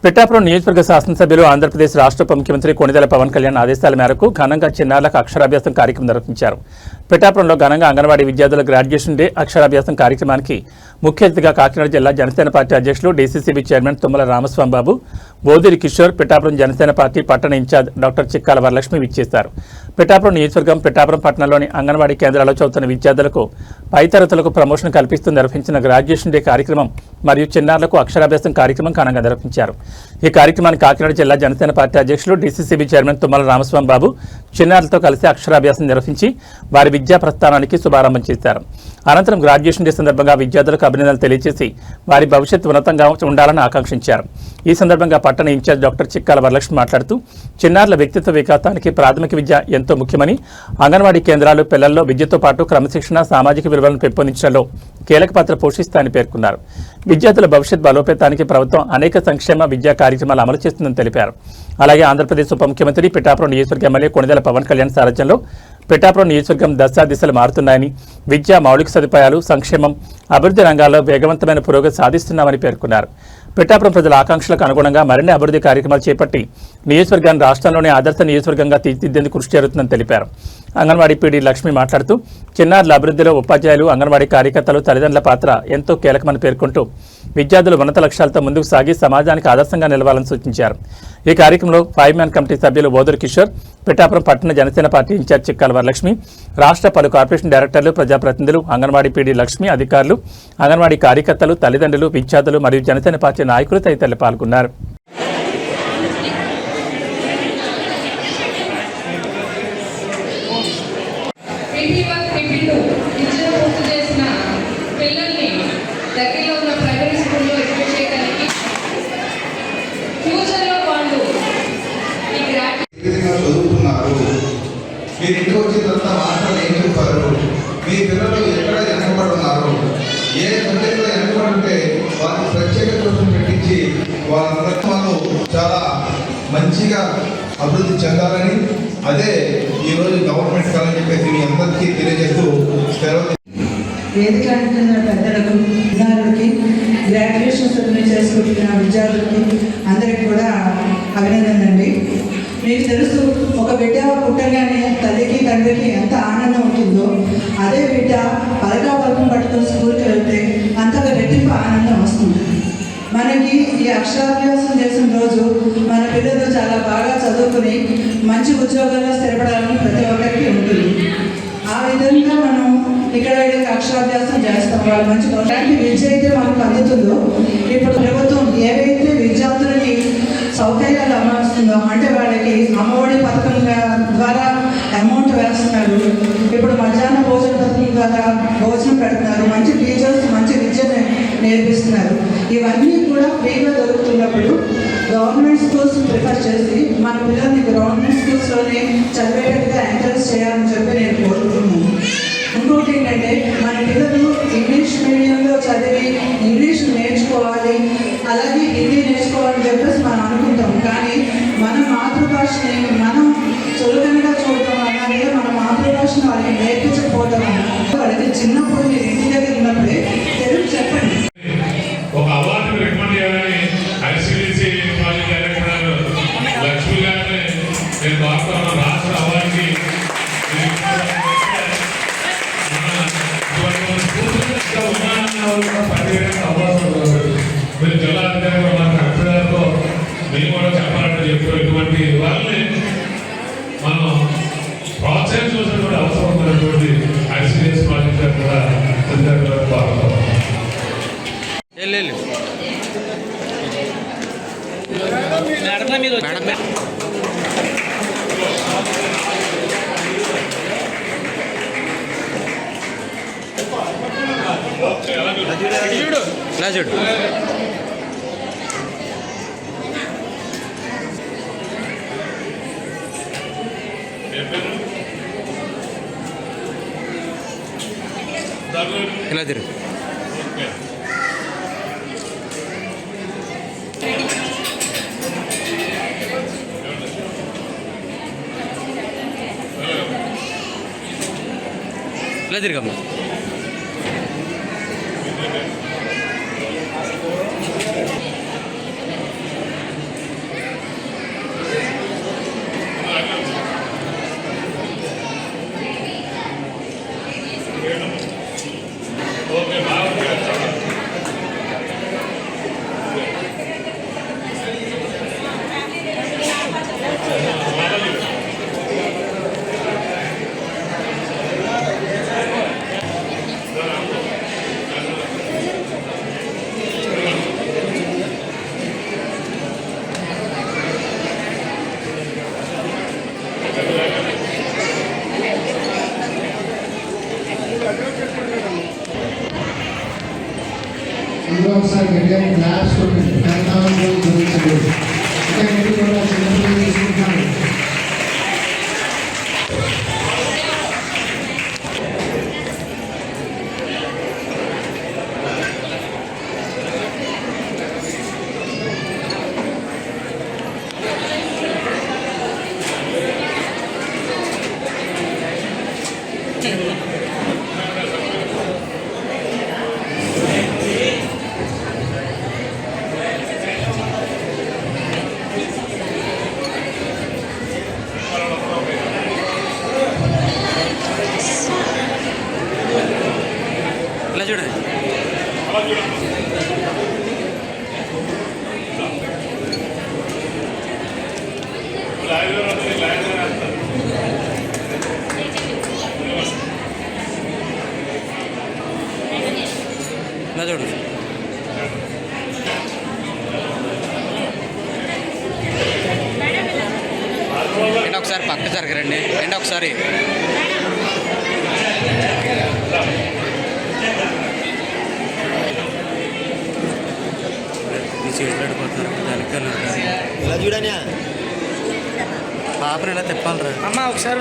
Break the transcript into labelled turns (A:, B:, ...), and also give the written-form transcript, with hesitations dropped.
A: పిఠాపురం నియోజకవర్గ శాసనసభ్యులు ఆంధ్రప్రదేశ్ రాష్ట్ర ఉప ముఖ్యమంత్రి కొణిదెల పవన్ కళ్యాణ్ ఆదేశాల మేరకు ఘనంగా చిన్నారులకు అక్షరాభ్యాసం కార్యక్రమం నిర్వహించారు. పిఠాపురంలో ఘనంగా అంగన్వాడీ విద్యార్థుల గ్రాడ్యుయేషన్ డే అక్షరాభ్యాసం కార్యక్రమానికి ముఖ్య అతిథిగా కాకినాడ జిల్లా జనసేన పార్టీ అధ్యక్షులు DCCB chairman Tummala Ramaswamibabu, Bodiri Kishore, Pithapuram Janasena party పట్టణ ఇన్ఛార్జ్ డాక్టర్ చిక్కాల వరలక్ష్మి విచ్చేశారు. పిఠాపురం నియోజకవర్గం పిఠాపురం పట్టణంలోని అంగన్వాడీ కేంద్రాల్లో చదువుతున్న విద్యార్థులకు పై తరగతులకు ప్రమోషన్ కల్పిస్తూ నిర్వహించిన గ్రాడ్యుయేషన్ డే కార్యక్రమం మరియు చిన్నారులకు అక్షరాభ్యాసం కార్యక్రమం ఘనంగా నిర్వహించారు. ఈ కార్యక్రమానికి కాకినాడ జిల్లా జనసేన పార్టీ అధ్యక్షులు డీసీసీబీ చైర్మన్ తుమ్మల రామస్వామిబాబు చిన్నారులతో కలిసి అక్షరాభ్యాసం నిర్వహించి వారి విద్యా ప్రస్థానానికి శుభారంభం చేశారు. అనంతరం గ్రాడ్యుయేషన్ డే సందర్భంగా విద్యార్థులకు అభినందనలు తెలియజేసి వారి భవిష్యత్తు ఉన్నతంగా ఉండాలని ఆకాంక్షించారు. ఈ సందర్భంగా పట్టణ ఇన్ఛార్జ్ డాక్టర్ చిక్కాల వరలక్ష్మి మాట్లాడుతూ చిన్నారుల వ్యక్తిత్వ వికాసానికి ప్రాథమిక విద్య ఎంతో ముఖ్యమని, అంగన్వాడీ కేంద్రాలు పిల్లల్లో విద్యతో పాటు క్రమశిక్షణ, సామాజిక విలువలను పెంపొందించడంలో కీలక పాత్ర పోషిస్తాయని పేర్కొన్నారు. విద్యార్థుల భవిష్యత్ బలోపేతానికి ప్రభుత్వం అనేక సంక్షేమ విద్యా కార్యక్రమాలు అమలు చేస్తుందని తెలిపారు. అలాగే ఆంధ్రప్రదేశ్ ఉప ముఖ్యమంత్రి పిఠాపురం నియోజకవర్గ ఎమ్మెల్యే కొణిదెల పవన్ కళ్యాణ్ సారథ్యంలో పిఠాపురం నియోజకవర్గం దశా దిశలు మారుతున్నాయని, విద్యా మౌలిక సదుపాయాలు, సంక్షేమం, అభివృద్ధి రంగాల్లో వేగవంతమైన పురోగతి సాధిస్తున్నామని పేర్కొన్నారు. పిఠాపురం ప్రజల ఆకాంక్షలకు అనుగుణంగా మరిన్ని అభివృద్ధి కార్యక్రమాలు చేపట్టి నియోజకవర్గాన్ని రాష్ట్రంలోనే ఆదర్శ నియోజకవర్గంగా తీర్చిదిద్దేందుకు కృషి జరుగుతుందని తెలిపారు. అంగన్వాడీ పీడీ లక్ష్మి మాట్లాడుతూ చిన్నారుల అభివృద్ధిలో ఉపాధ్యాయులు, అంగన్వాడీ కార్యకర్తలు, తల్లిదండ్రుల పాత్ర ఎంతో కీలకమని పేర్కొంటూ విద్యార్థులు ఉన్నత లక్ష్యాలతో ముందుకు సాగి సమాజానికి ఆదర్శంగా నిలవాలని సూచించారు. ఈ కార్యక్రమంలో 5 మ్యాన్ కమిటీ సభ్యులు బోదిరి కిషోర్, పిఠాపురం పట్టణ జనసేన పార్టీ ఇన్ఛార్జ్ చిక్కాల వరలక్ష్మి, రాష్ట్ర పలు కార్పొరేషన్ డైరెక్టర్లు, ప్రజాప్రతినిధులు, అంగన్వాడీ పీడీ లక్ష్మి, అధికారులు, అంగన్వాడీ కార్యకర్తలు, తల్లిదండ్రులు, విద్యార్థులు మరియు జనసేన పార్టీ నాయకులు తదితరులు పాల్గొన్నారు.
B: మీరు ఇంటికి వచ్చిన తర్వాత మాత్రం ఏం చెప్పారు, మీ పిల్లలు ఎక్కడ వెనకబడున్నారు, ఏ సబ్జెక్టులో వెనకబడుంటే వారికి ప్రత్యేక కోసం పెట్టించి వాళ్ళందరికీ వాళ్ళు చాలా మంచిగా అభివృద్ధి చెందాలని, అదే ఈరోజు గవర్నమెంట్ కాలని చెప్పేసి మీ అందరికీ తెలియజేస్తూ
C: వేదిక అంటున్న పెద్దలకు, విద్యార్థులకి, గ్రాడ్యుయేషన్ సెలబ్రేట్ చేసుకుంటున్న విద్యార్థులకి అందరికి కూడా అభినందనలు అండి. మీకు తెలుసు, ఒక బిడ్డ పుట్టగానే తల్లికి తండ్రికి ఎంత ఆనందం ఉంటుందో, అదే బిడ్డ పలకా పలకం పట్టుకొని స్కూల్కి వెళ్తే అంతగా రెట్టింపు ఆనందం వస్తుంది. మనకి ఈ అక్షరాభ్యాసం చేసిన రోజు మన పిల్లలు చాలా బాగా చదువుకుని మంచి ఉద్యోగాల్లో స్థిరపడాలని ప్రతి ఒక్కరికి ఉంటుంది. ఆ విధంగా మనం ఇక్కడ అక్షరాభ్యాసం చేస్తాం. వాళ్ళు మంచి విద్య అయితే మనకు అందుతుందో, ఇప్పుడు ప్రభుత్వం ఏవైతే విద్యార్థులకి సౌకర్యాలు అమలుస్తుందో, అంటే వాళ్ళకి అమ్మఒడి పథకం ద్వారా అమౌంట్ వేస్తున్నారు, ఇప్పుడు మధ్యాహ్న భోజన పథకం ద్వారా భోజనం పెడుతున్నారు, మంచి టీచర్స్ మంచి విద్యను నేర్పిస్తున్నారు. ఇవన్నీ కూడా ఫ్రీగా దొరుకుతున్నప్పుడు గవర్నమెంట్ స్కూల్స్ ప్రిఫర్ చేసి మన పిల్లల్ని గవర్నమెంట్ స్కూల్స్లోనే చదివేటట్టుగా ఎంకరేజ్ చేయాలని చెప్పి నేను కోరుకుంటున్నాను. ఇంకోటి ఏంటంటే, మన పిల్లలు ఇంగ్లీష్ మీడియంలో చదివి ఇంగ్లీష్ నేర్చుకోవాలి, అలాగే హిందీ నేర్చుకోవాలని చెప్పేసి మనం అనుకుంటాం. కానీ మన మాతృభాషని మనం చులకనగా చూడటం అలాగే మన మాతృభాషను వాళ్ళకి నేర్పించకపోవడం వల్ల వాళ్ళకి చిన్నప్పుడు మీరు ఇంటి దగ్గర ఉన్నప్పుడే తెలుగు చెప్పండి.
D: ఒక అవార్డు రికమెండ్ చేయాలని ఐసిడిసి కాలేజ్ డైరెక్టర్ లక్ష్మి గారిని నేను వార్తలను రాష్ట్ర అవార్డుకి మీరు జిల్లా అధికారి కలెక్టర్ గారితో మేము కూడా చెప్పాలంటే చెప్పారు. ఇటువంటి వాళ్ళని మనం ప్రోత్సహించవలసినటువంటి అవసరం ఉన్నటువంటి ఐసిడిఎస్ ప్రాజెక్ట్ గారు కూడా అధికారులకు పాల్గొంటాం.
E: ఇలా తిరుగు. ఇలా తిరగమ్మా.
F: ఒకసారి గట్టిగా క్లాస్ కొట్టండి. కర్ణాటకలో గురించండి. ఇంకా ఏంటి కూడా చిన్నపిల్లలు తీసుకుంటున్నాను.
E: ఇలా చూడండి. ఇలా చూడండి. ఏంటి ఒకసారి పక్క జరగరండి. ఏంటి ఒకసారి
G: ఇలా చూడని
E: పాపను ఇలా తిప్పాలరా.
G: అమ్మ ఒకసారి